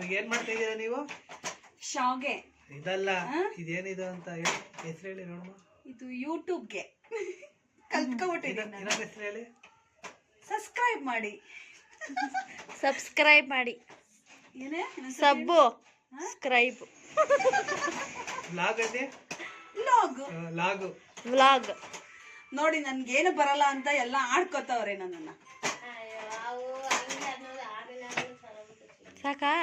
ಇವಾಗ ಏನ್ ಮಾಡ್ತಾ ಇದೀರಾ ನೀವು? ಶಾವ್ಗೆ ಇದಲ್ಲ, ಇದೇನಿದು ಅಂತ ಹೆಸರು ಹೇಳಿ ನೋಡಮ್ಮ. ಇದು ಯೂಟ್ಯೂಬ್ಗೆ ಕಲ್ತ್ಕೊಂಡ್ಬಿಟ್ಟಿದ್ದೀನಿ. ಇನ್ನೊಂದು ಹೆಸರು ಹೇಳಿ. ಸಬ್ಸ್ಕ್ರೈಬ್ ಮಾಡಿ. ಸಬ್ಸ್ಕ್ರೈಬ್ ಮಾಡಿ. ಏನೇ ಸಬ್ಬು ಸ್ಕ್ರೈಬ್. ವ್ಲಾಗ್ ಇದೆ. ವ್ಲಾಗ್ ನೋಡಿ ನನ್ಗೇನು ಬರಲ್ಲ ಅಂತ ಎಲ್ಲ ಆಡ್ಕೋತಾವ್ರೆ ನನ್ನನ್ನ. ಸಾಕಾ?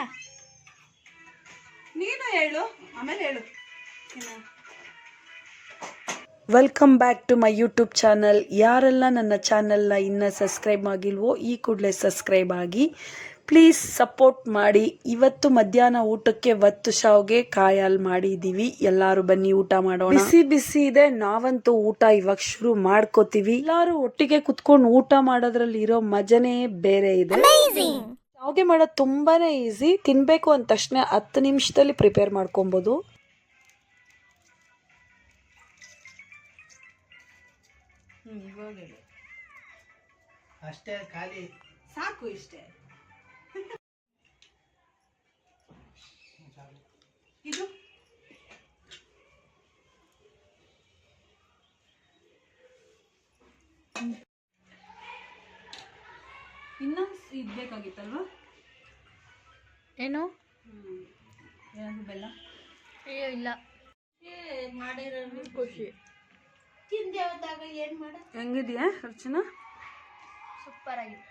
ನೀನು ಹೇಳು, ಆಮೇಲೆ ಹೇಳು. Welcome back to my YouTube channel. ಯಾರೆಲ್ಲ ನನ್ನ ಚಾನಲ್ನ ಇನ್ನೂ ಸಬ್ಸ್ಕ್ರೈಬ್ ಆಗಿಲ್ವೋ ಈ ಕೂಡಲೇ ಸಬ್ಸ್ಕ್ರೈಬ್ ಆಗಿ ಪ್ಲೀಸ್ ಸಪೋರ್ಟ್ ಮಾಡಿ. ಇವತ್ತು ಮಧ್ಯಾಹ್ನ ಊಟಕ್ಕೆ ಒತ್ತು ಶಾವ್ಗೆ ಕಾಯಿ ಹಾಲು ಮಾಡಿದ್ದೀವಿ. ಎಲ್ಲರೂ ಬನ್ನಿ ಊಟ ಮಾಡೋಣ. ಬಿಸಿ ಬಿಸಿ ಇದೆ. ನಾವಂತೂ ಊಟ ಇವಾಗ ಶುರು ಮಾಡ್ಕೋತೀವಿ. ಎಲ್ಲರೂ ಒಟ್ಟಿಗೆ ಕುತ್ಕೊಂಡು ಊಟ ಮಾಡೋದ್ರಲ್ಲಿ ಇರೋ ಮಜನೇ ಬೇರೆ ಇದೆ. ಶಾವ್ಗೆ ಮಾಡೋದು ತುಂಬಾನೇ ಈಸಿ. ತಿನ್ಬೇಕು ಅಂದ ತಕ್ಷಣ 10 ನಿಮಿಷದಲ್ಲಿ ಪ್ರಿಪೇರ್ ಮಾಡ್ಕೊಬೋದು. ಅಷ್ಟೇ, ಖಾಲಿ ಸಾಕು ಇಷ್ಟೇ. ಇದು ಇನ್ನೊಂದು ಇದ್ಬೇಕಾಗಿತ್ತಲ್ವಾ? ಏನು? ಏನಾದ್ರು ಬೆಲ್ಲ? ಅಯ್ಯೋ ಇಲ್ಲ. ಮಾಡಿರೋ ಖುಷಿ. ತಿಂದೇವದಾಗ ಏನ್ ಮಾಡ? ಹೆಂಗಿದ್ಯಾ ಅರ್ಚನಾ? ಸೂಪರ್ ಆಗಿದೆ.